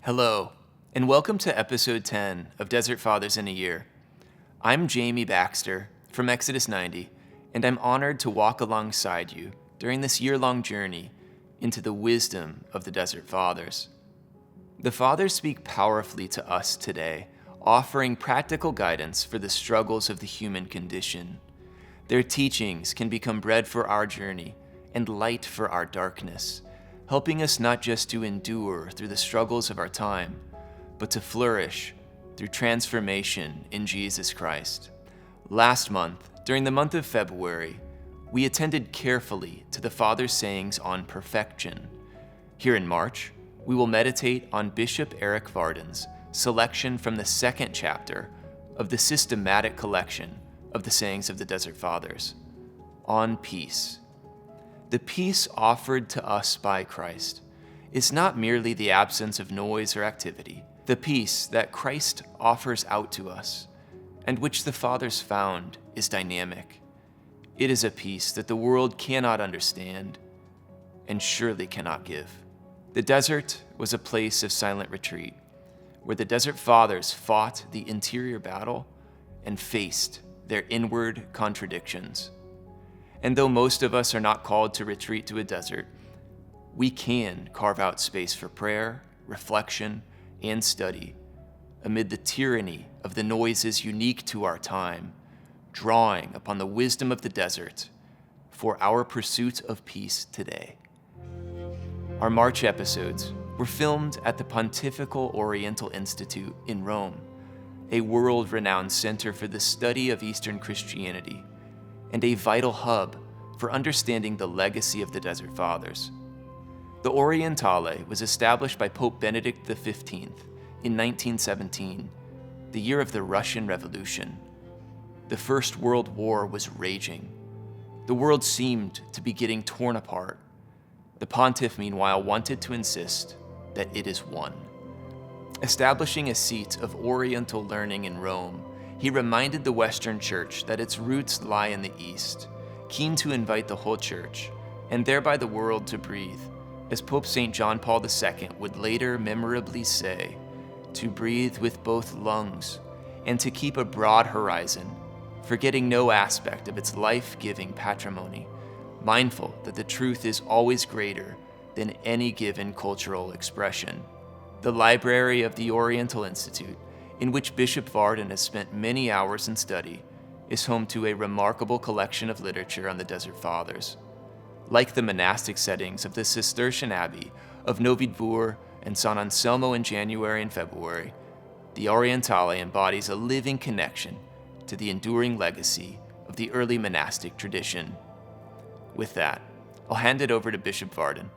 Hello, and welcome to episode 10 of Desert Fathers in a Year. I'm Jamie Baxter from Exodus 90, and I'm honored to walk alongside you during this year-long journey into the wisdom of the Desert Fathers. The Fathers speak powerfully to us today, offering practical guidance for the struggles of the human condition. Their teachings can become bread for our journey and light for our darkness, helping us not just to endure through the struggles of our time, but to flourish through transformation in Jesus Christ. Last month, during the month of February, we attended carefully to the Father's sayings on perfection. Here in March, we will meditate on Bishop Erik Varden's selection from the second chapter of the systematic collection of the sayings of the Desert Fathers, on peace. The peace offered to us by Christ is not merely the absence of noise or activity. The peace that Christ offers out to us, and which the Fathers found, is dynamic. It is a peace that the world cannot understand and surely cannot give. The desert was a place of silent retreat, where the Desert Fathers fought the interior battle and faced their inward contradictions. And though most of us are not called to retreat to a desert, we can carve out space for prayer, reflection, and study amid the tyranny of the noises unique to our time, drawing upon the wisdom of the desert for our pursuit of peace today. Our March episodes were filmed at the Pontifical Oriental Institute in Rome, a world-renowned center for the study of Eastern Christianity, and a vital hub for understanding the legacy of the Desert Fathers. The Orientale was established by Pope Benedict XV in 1917, the year of the Russian Revolution. The First World War was raging. The world seemed to be getting torn apart. The pontiff, meanwhile, wanted to insist that it is one. Establishing a seat of Oriental learning in Rome, he reminded the Western Church that its roots lie in the East, keen to invite the whole Church, and thereby the world, to breathe, as Pope St. John Paul II would later memorably say, to breathe with both lungs, and to keep a broad horizon, forgetting no aspect of its life-giving patrimony, mindful that the truth is always greater than any given cultural expression. The library of the Oriental Institute, in which Bishop Varden has spent many hours in study, is home to a remarkable collection of literature on the Desert Fathers. Like the monastic settings of the Cistercian Abbey of Novi Dvor and San Anselmo in January and February, the Orientale embodies a living connection to the enduring legacy of the early monastic tradition. With that, I'll hand it over to Bishop Varden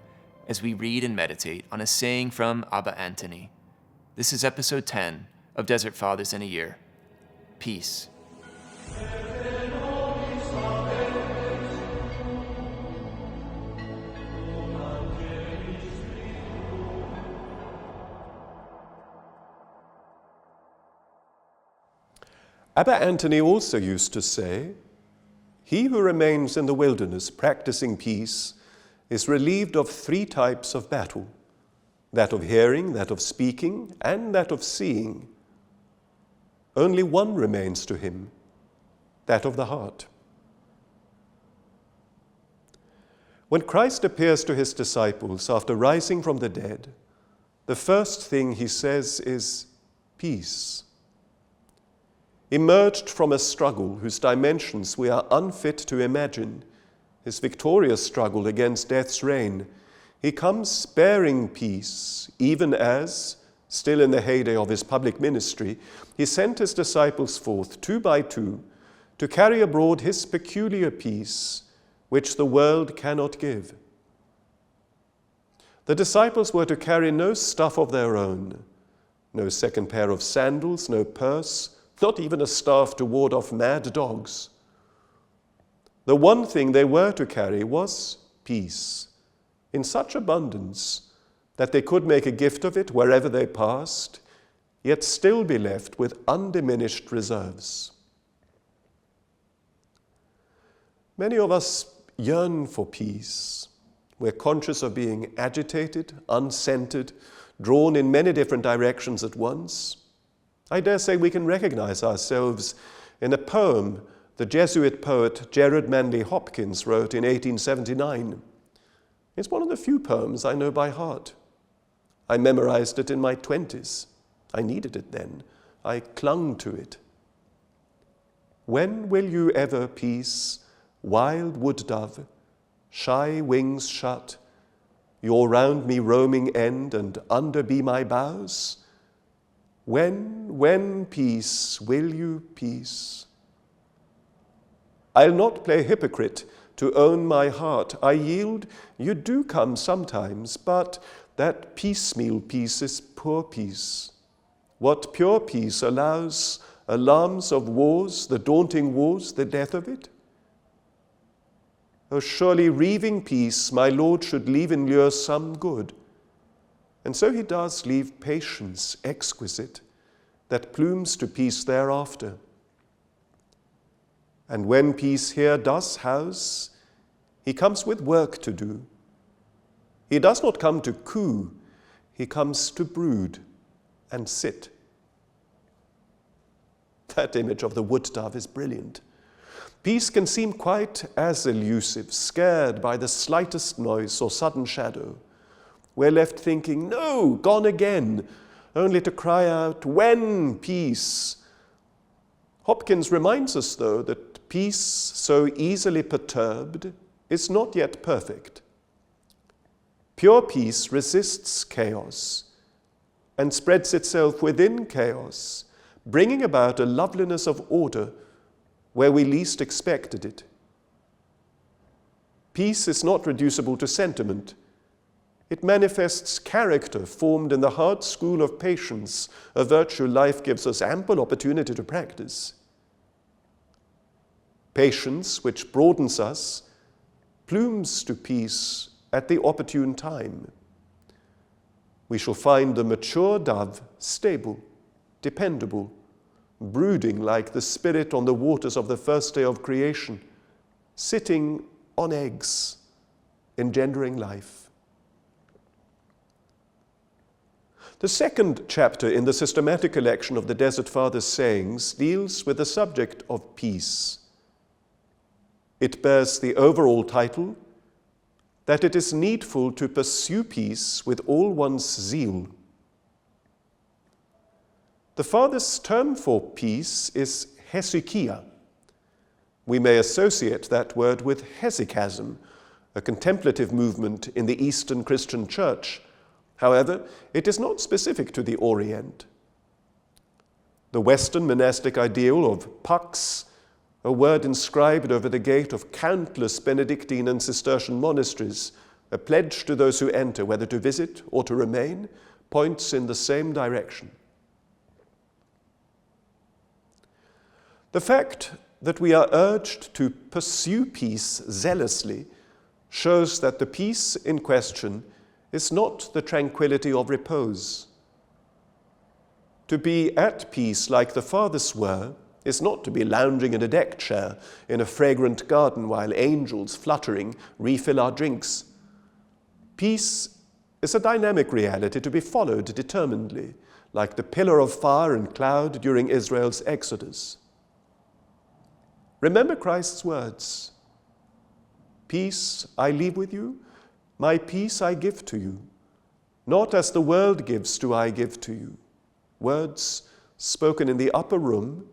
as we read and meditate on a saying from Abba Anthony. This is episode 10 of Desert Fathers in a Year. Peace. Abba Anthony also used to say, "He who remains in the wilderness practicing peace is relieved of three types of battle, that of hearing, that of speaking, and that of seeing. Only one remains to him, that of the heart." When Christ appears to his disciples after rising from the dead, the first thing he says is peace. Emerged from a struggle whose dimensions we are unfit to imagine, his victorious struggle against death's reign, he comes bearing peace, even as, still in the heyday of his public ministry, he sent his disciples forth, 2 by 2, to carry abroad his peculiar peace, which the world cannot give. The disciples were to carry no stuff of their own, no second pair of sandals, no purse, not even a staff to ward off mad dogs. The one thing they were to carry was peace, in such abundance that they could make a gift of it wherever they passed, yet still be left with undiminished reserves. Many of us yearn for peace. We're conscious of being agitated, uncentered, drawn in many different directions at once. I dare say we can recognize ourselves in a poem the Jesuit poet Gerard Manley Hopkins wrote in 1879. It's one of the few poems I know by heart. I memorized it in my 20s. I needed it then. I clung to it. When will you ever, peace, wild wood dove, shy wings shut, your round me roaming end and under be my boughs? When, peace, will you, peace? I'll not play hypocrite to own my heart. I yield, you do come sometimes, but that piecemeal peace is poor peace. What pure peace allows alarms of wars, the daunting wars, the death of it? Oh, surely reaving peace my Lord should leave in lure some good. And so he does leave patience exquisite, that plumes to peace thereafter. And when peace here does house, he comes with work to do. He does not come to coo, he comes to brood and sit. That image of the wood dove is brilliant. Peace can seem quite as elusive, scared by the slightest noise or sudden shadow. We're left thinking, no, gone again, only to cry out, when, peace? Hopkins reminds us, though, that peace, so easily perturbed, is not yet perfect. Pure peace resists chaos and spreads itself within chaos, bringing about a loveliness of order where we least expected it. Peace is not reducible to sentiment. It manifests character formed in the hard school of patience, a virtue life gives us ample opportunity to practice. Patience, which broadens us, plumes to peace at the opportune time. We shall find the mature dove stable, dependable, brooding like the spirit on the waters of the first day of creation, sitting on eggs, engendering life. The second chapter in the systematic collection of the Desert Fathers' sayings deals with the subject of peace. It bears the overall title, that it is needful to pursue peace with all one's zeal. The Fathers' term for peace is hesychia. We may associate that word with hesychasm, a contemplative movement in the Eastern Christian Church. However, it is not specific to the Orient. The Western monastic ideal of pax, a word inscribed over the gate of countless Benedictine and Cistercian monasteries, a pledge to those who enter whether to visit or to remain, points in the same direction. The fact that we are urged to pursue peace zealously shows that the peace in question is not the tranquility of repose. To be at peace like the Fathers were is not to be lounging in a deck chair in a fragrant garden while angels fluttering refill our drinks. Peace is a dynamic reality to be followed determinedly, like the pillar of fire and cloud during Israel's exodus. Remember Christ's words, "Peace I leave with you, my peace I give to you. Not as the world gives do I give to you." Words spoken in the upper room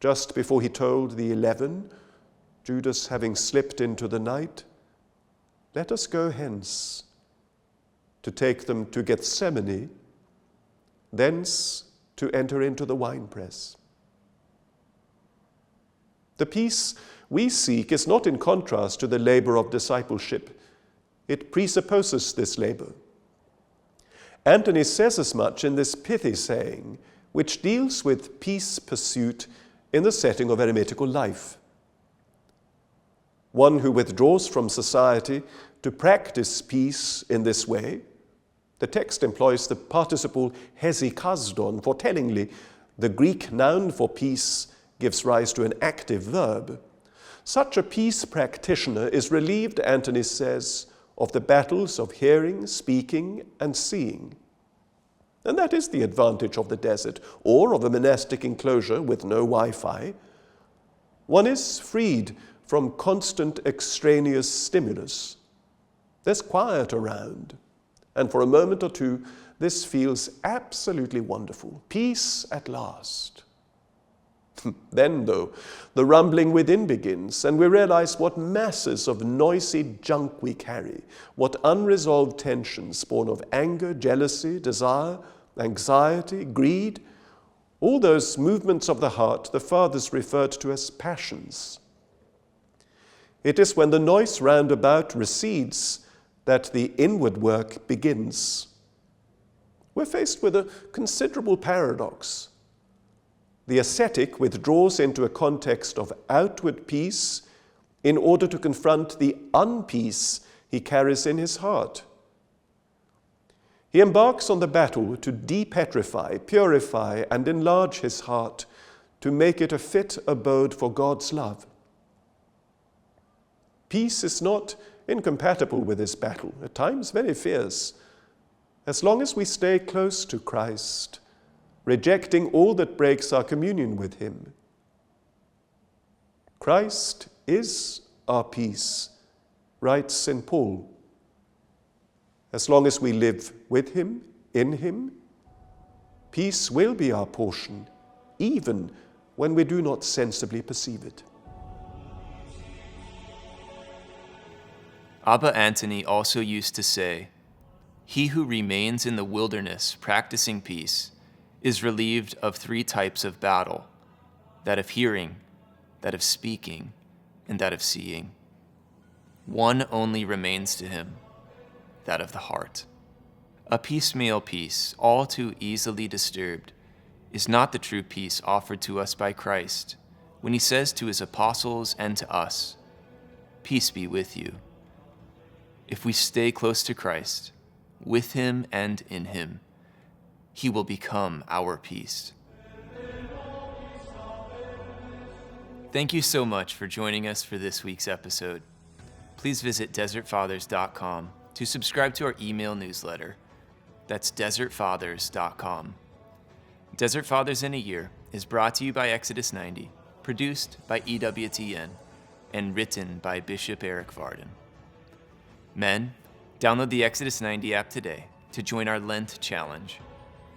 just before he told the 11, Judas having slipped into the night, "Let us go hence," to take them to Gethsemane, thence to enter into the winepress. The peace we seek is not in contrast to the labor of discipleship. It presupposes this labor. Anthony says as much in this pithy saying, which deals with peace pursuit in the setting of eremitical life. One who withdraws from society to practice peace in this way, the text employs the participle hesychasdon, for tellingly, the Greek noun for peace gives rise to an active verb. Such a peace practitioner is relieved, Anthony says, of the battles of hearing, speaking, and seeing. And that is the advantage of the desert, or of a monastic enclosure with no Wi-Fi. One is freed from constant extraneous stimulus. There's quiet around, and for a moment or two, this feels absolutely wonderful. Peace at last. Then, though, the rumbling within begins, and we realize what masses of noisy junk we carry, what unresolved tensions born of anger, jealousy, desire, anxiety, greed, all those movements of the heart the fathers referred to as passions. It is when the noise round about recedes that the inward work begins. We're faced with a considerable paradox. The ascetic withdraws into a context of outward peace in order to confront the unpeace he carries in his heart. He embarks on the battle to depetrify, purify, and enlarge his heart to make it a fit abode for God's love. Peace is not incompatible with this battle, at times very fierce, as long as we stay close to Christ, rejecting all that breaks our communion with him. Christ is our peace, writes St. Paul. As long as we live with him, in him, peace will be our portion, even when we do not sensibly perceive it. Abba Anthony also used to say, "He who remains in the wilderness practicing peace is relieved of 3 types of battle, that of hearing, that of speaking, and that of seeing. One only remains to him, that of the heart." A piecemeal peace, all too easily disturbed, is not the true peace offered to us by Christ when he says to his apostles and to us, "Peace be with you." If we stay close to Christ, with him and in him, he will become our peace. Thank you so much for joining us for this week's episode. Please visit desertfathers.com to subscribe to our email newsletter. That's desertfathers.com. Desert Fathers in a Year is brought to you by Exodus 90, produced by EWTN, and written by Bishop Erik Varden. Men, download the Exodus 90 app today to join our Lent challenge.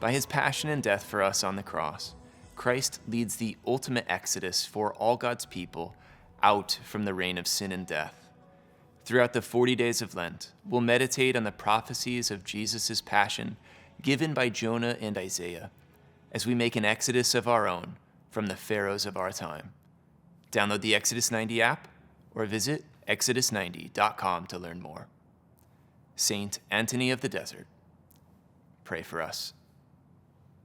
By his passion and death for us on the cross, Christ leads the ultimate exodus for all God's people out from the reign of sin and death. Throughout the 40 days of Lent, we'll meditate on the prophecies of Jesus' passion given by Jonah and Isaiah as we make an exodus of our own from the pharaohs of our time. Download the Exodus 90 app or visit exodus90.com to learn more. Saint Anthony of the Desert, pray for us.